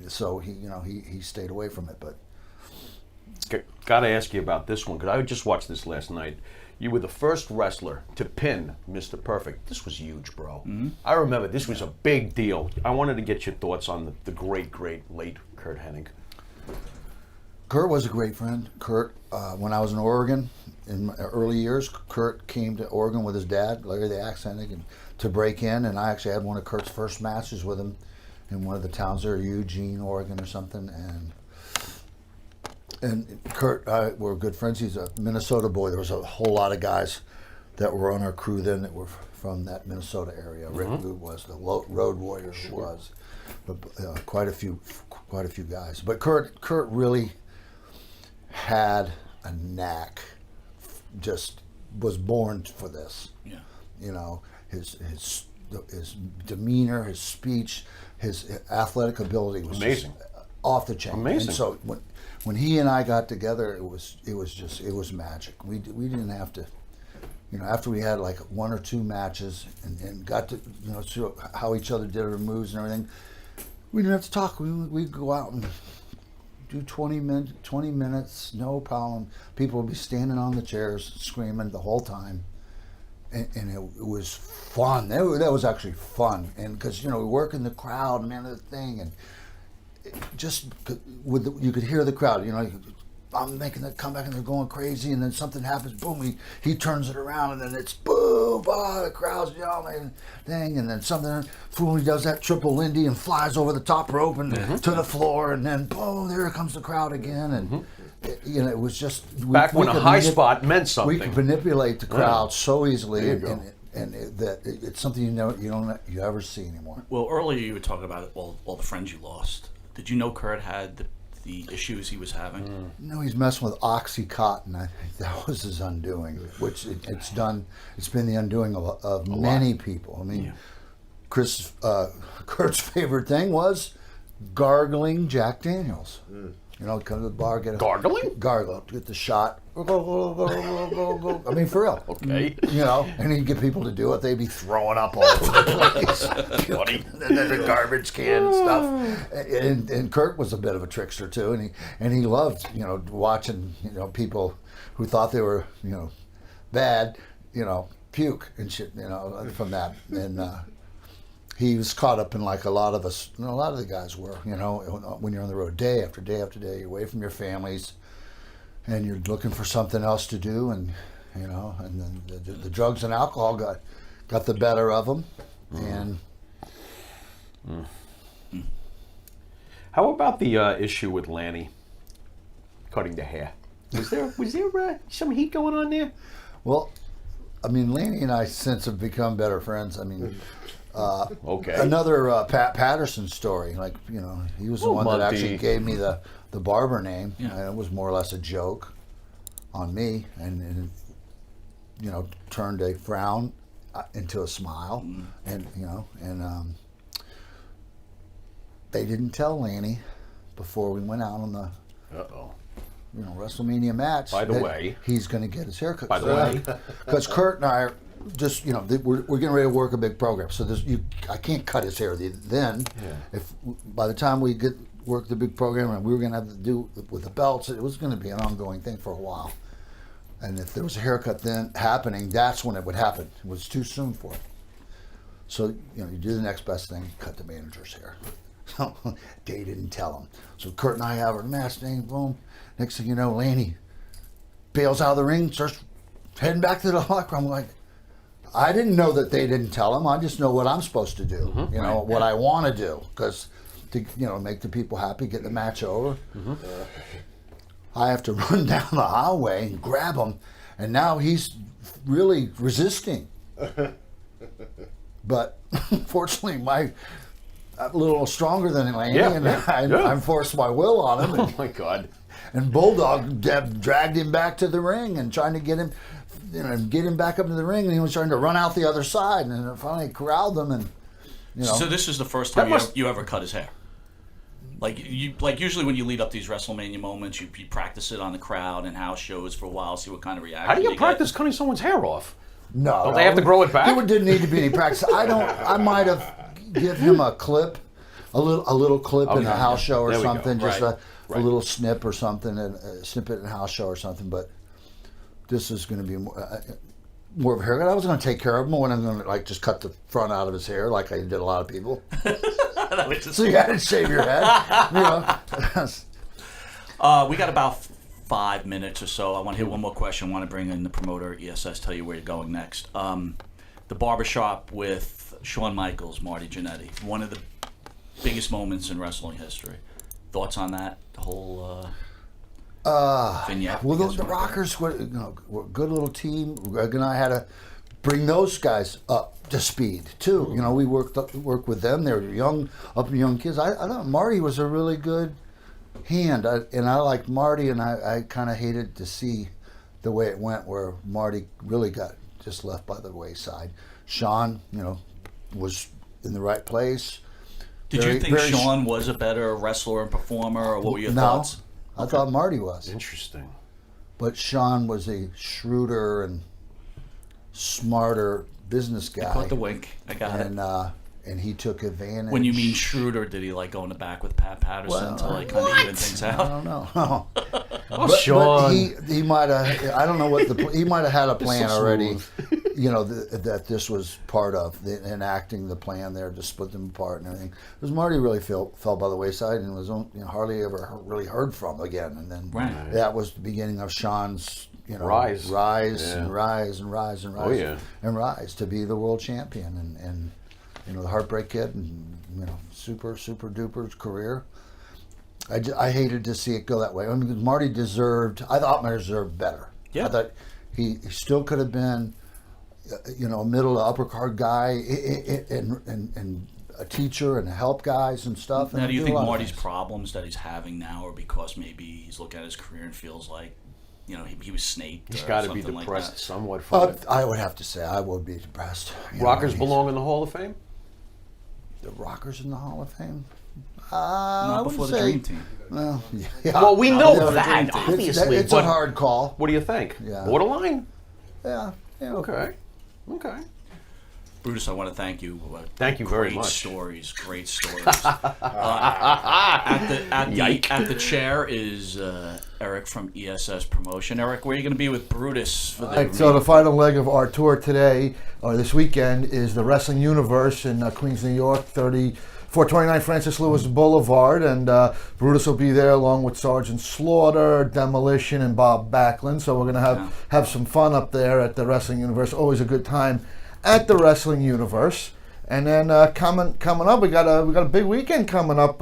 so he stayed away from it, but Got to ask you about this one, because I just watched this last night. You were the first wrestler to pin Mr. Perfect. This was huge, bro. Mm-hmm. I remember this was a big deal. I wanted to get your thoughts on the great late Kurt Hennig. Kurt was a great friend. Kurt, when I was in Oregon in my early years, Kurt came to Oregon with his dad, Larry the Axe Hennig, and to break in, and I actually had one of Kurt's first matches with him in one of the towns there, Eugene, Oregon or something, and Kurt, we're good friends. He's a Minnesota boy. There was a whole lot of guys that were on our crew then that were from that Minnesota area. Rick Root was, the Road Warriors was, but quite a few guys. But Kurt really had a knack. Just was born for this. Yeah. His his demeanor, his speech, his athletic ability was Amazing. just off the chain. Amazing. And so when he and I got together, it was magic. We didn't have to, after we had like 1 or 2 matches and got to see how each other did our moves and everything, we didn't have to talk. We'd go out and do 20 minutes, no problem. People would be standing on the chairs screaming the whole time. And it was fun. That was actually fun. And because, we work in the crowd, man, the thing. And just you could hear the crowd, I'm making that comeback and they're going crazy. And then something happens, boom, he turns it around and then it's boom, the crowd's yelling, thing. And then something, Fooley does that triple Lindy and flies over the top rope and to the floor. And then boom, there comes the crowd again. And it was just Back when a high spot meant something. We could manipulate the crowd so easily, and it's something you ever see anymore. Well, earlier you were talking about all the friends you lost. Did you know Kurt had the issues he was having? No, he's messing with OxyContin. I think that was his undoing, which it's done. It's been the undoing of many people. I mean, Kurt's favorite thing was gargling Jack Daniels. Come to the bar, get a gargle, get the shot. Go. I mean, for real. Okay. And he'd get people to do it. They'd be throwing up all over the place. Funny. And then the garbage can and stuff. And Kurt was a bit of a trickster too, and he loved watching people who thought they were bad puke and shit from that. And he was caught up in like a lot of us, a lot of the guys were, when you're on the road day after day after day, you're away from your families and you're looking for something else to do. And, and then the drugs and alcohol got the better of them. And how about the issue with Lanny cutting the hair? Was there some heat going on there? Well, I mean, Lanny and I since have become better friends. I mean, okay. Another Pat Patterson story. Like, he was the one that actually gave me the barber name. Yeah. And it was more or less a joke on me, and turned a frown into a smile. And they didn't tell Lanny before we went out on the WrestleMania match. By the way, he's going to get his haircut. By the way, because Kurt and I are just we're getting ready to work a big program, so I can't cut his hair then. Yeah. If by the time we work the big program and we were going to have to do with the belts, it was going to be an ongoing thing for a while. And if there was a haircut then happening, that's when it would happen. It was too soon for it. So you do the next best thing, cut the manager's hair. So they didn't tell him. So Kurt and I have our match thing, boom. Next thing you know, Lanny bails out of the ring, starts heading back to the locker room. I'm like, I didn't know that they didn't tell him. I just know what I'm supposed to do. What I want to do, because to make the people happy, get the match over. I have to run down the hallway and grab him, and now he's really resisting. But fortunately, I'm a little stronger than Lanny, I forced my will on him. Oh my God! And Bulldog dragged him back to the ring and trying to get him, get him back up to the ring, and he was trying to run out the other side, and I finally corralled him. And So this is the first time you ever cut his hair. Like usually when you lead up these WrestleMania moments, you practice it on the crowd and house shows for a while, see what kind of reaction. How do you practice cutting someone's hair off? No, Don't they have to grow it back? There didn't need to be any practice. I might have give him a clip, a little clip in a house show or something, just a little snip or something, a snippet in a house show or something. But this is going to be more of a haircut. I was going to take care of him when I'm going to just cut the front out of his hair, like I did a lot of people. So you had to shave your head. We got about 5 minutes or so. I want to hit one more question. I want to bring in the promoter, ESS, tell you where you're going next. The barbershop with Shawn Michaels, Marty Jannetty, one of the biggest moments in wrestling history. Thoughts on that? The whole vignette? Well, the Rockers were a good little team. Greg and I had to bring those guys up to speed too. We worked with them. They were young kids. I thought Marty was a really good hand, and I liked Marty, and I kind of hated to see the way it went, where Marty really got just left by the wayside. Shawn, was in the right place. Did you think Sean was a better wrestler and performer, or what were your thoughts? I thought Marty was. Interesting. But Sean was a shrewder and smarter business guy. I caught the wink. I got it. And he took advantage. When you mean shrewder, did he like go in the back with Pat Patterson to like kind of even things out? I don't know. Oh, But Sean. he might have. I don't know what he might have had a plan so already. You know that this was part of enacting the plan there to split them apart and everything. Because Marty really fell by the wayside and was hardly ever really heard from again. And then that was the beginning of Sean's rise and rise and rise to be the world champion and the Heartbreak Kid and super duper career. I hated to see it go that way. I mean, Marty I thought Marty deserved better. Yeah. I thought he still could have been, a middle to upper card guy and a teacher and help guys and stuff. Now, do you think Marty's problems that he's having now are because maybe he's looking at his career and feels like, he was snaked? He's got to be depressed somewhat from it. I would have to say I would be depressed. Rockers belong in the Hall of Fame? The Rockers in the Hall of Fame? Not before the Dream Team. Well, Well, we know that, obviously. It's a hard call. What do you think? Yeah. Borderline? Yeah. Okay. Brutus, I want to thank you. Thank you very much. Great stories. At the chair is Eric from ESS Promotion. Eric, where are you going to be with Brutus for the? So the final leg of our tour today, or this weekend, is the Wrestling Universe in Queens, New York, 429 Francis Lewis Boulevard, and Brutus will be there along with Sergeant Slaughter, Demolition, and Bob Backlund. So we're going to have some fun up there at the Wrestling Universe. Always a good time at the Wrestling Universe. And then coming up, we got a big weekend coming up.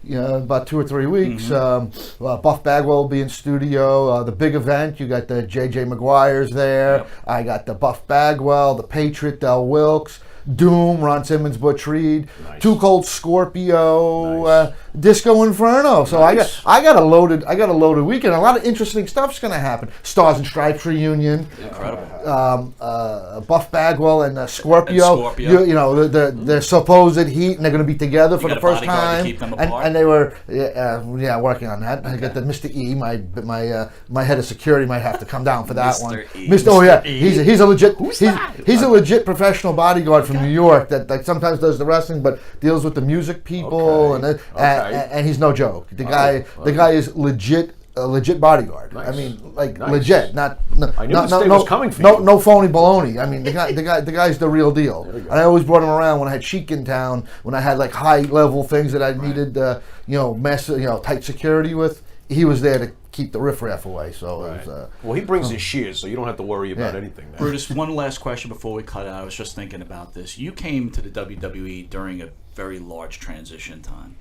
About 2 or 3 weeks. Buff Bagwell will be in studio. The big event, you got the J.J. Maguire's there. Yep. I got the Buff Bagwell, the Patriot, Del Wilkes, Doom, Ron Simmons, Butch Reed, Too Cold Scorpio, Disco Inferno. So I got a loaded weekend. A lot of interesting stuff's going to happen. Stars and Stripes reunion. Incredible. Buff Bagwell and Scorpio. They're supposed heat, and they're going to be together for the first time. To keep them apart? And they were working on that. I got the Mr. E. My head of security might have to come down for that one. Mr. E. He's a legit. He's a legit professional bodyguard from New York that sometimes does the wrestling, but deals with the music people, and he's no joke. The guy is legit. A legit bodyguard. Nice. I mean, legit. Not no phony baloney. I mean, the guy's the real deal. And I always brought him around when I had Sheik in town, when I had like high level things that I needed, tight security with. He was there to keep the riffraff away. So it was, he brings his shears, so you don't have to worry about anything. There. Brutus, one last question before we cut out. I was just thinking about this. You came to the WWE during a very large transition time.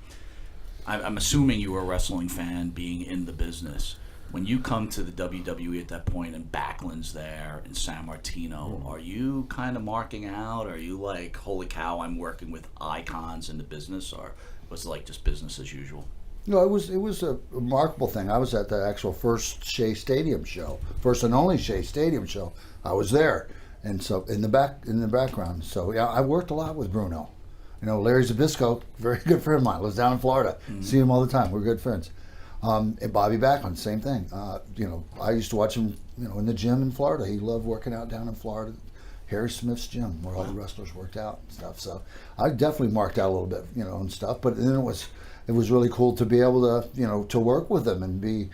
I'm assuming you were a wrestling fan being in the business. When you come to the WWE at that point and Backlund's there and San Martino, are you kind of marking out? Are you like, holy cow, I'm working with icons in the business? Or was it like just business as usual? No, it was a remarkable thing. I was at the actual first Shea Stadium show, first and only Shea Stadium show. I was there, and so in the background. So yeah, I worked a lot with Bruno. Larry Zbyszko, very good friend of mine, lives down in Florida. See him all the time. We're good friends. And Bobby Backlund, same thing. I used to watch him, in the gym in Florida. He loved working out down in Florida. Harry Smith's gym, where all the wrestlers worked out and stuff. So I definitely marked out a little bit, and stuff. But then it was really cool to be able to, to work with him and be,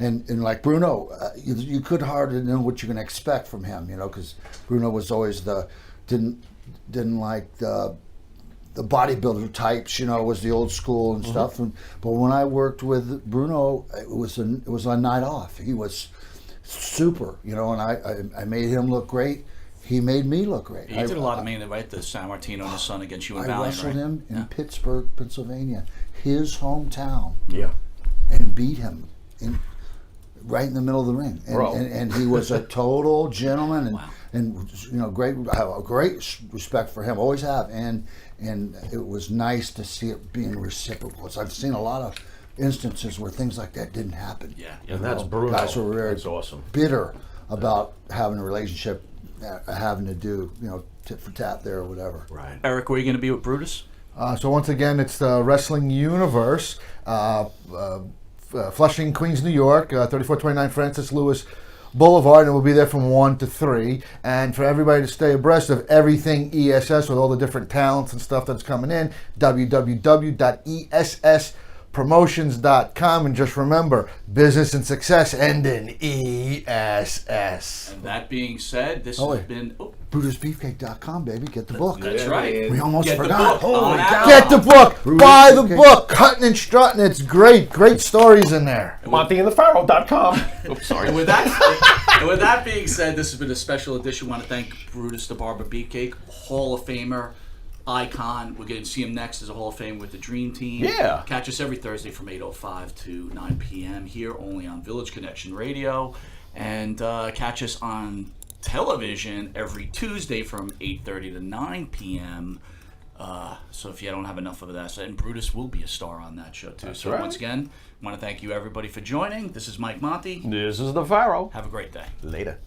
and like Bruno, you could hardly know what you're going to expect from him, because Bruno was always didn't like the bodybuilder types, was the old school and stuff. But when I worked with Bruno, it was a night off. He was super, and I made him look great. He made me look great. He did a lot of main event, the San Martino and his son against you and Valiant. I wrestled him in Pittsburgh, Pennsylvania, his hometown. Yeah. And beat him right in the middle of the ring. And he was a total gentleman and great. I have a great respect for him. Always have. And it was nice to see it being reciprocal. So I've seen a lot of instances where things like that didn't happen. Yeah. And that's Bruno. Guys were very awesome. bitter about having a relationship having to do, tit for tat there or whatever. Right. Eric, where are you going to be with Brutus? So once again, it's the Wrestling Universe, Flushing, Queens, New York, 3429 Francis Lewis Boulevard, and we'll be there from 1 to 3. And for everybody to stay abreast of everything ESS with all the different talents and stuff that's coming in, www.esspromotions.com. And just remember, business and success end in ESS. And that being said, this has been... Oh, BrutusBeefcake.com, baby. Get the book. that's right. We almost Get the forgot. book Holy on cow. Get the book. Brutus Buy the Beefcake. book. Cutting and strutting. It's great. Great stories in there. MontyandthePharaoh.com. Oops, sorry. And with that being said, this has been a special edition. I want to thank Brutus the Barber Beefcake, Hall of Famer, icon. We're going to see him next as a Hall of Fame with the Dream Team. Yeah. Catch us every Thursday from 8:05 to 9 p.m. here only on Village Connection Radio. And catch us on television every Tuesday from 8:30 to 9 p.m. So if you don't have enough of that, and Brutus will be a star on that show too. So right. once again, I want to thank you everybody for joining. This is Mike Monty. This is the Pharaoh. Have a great day. Later.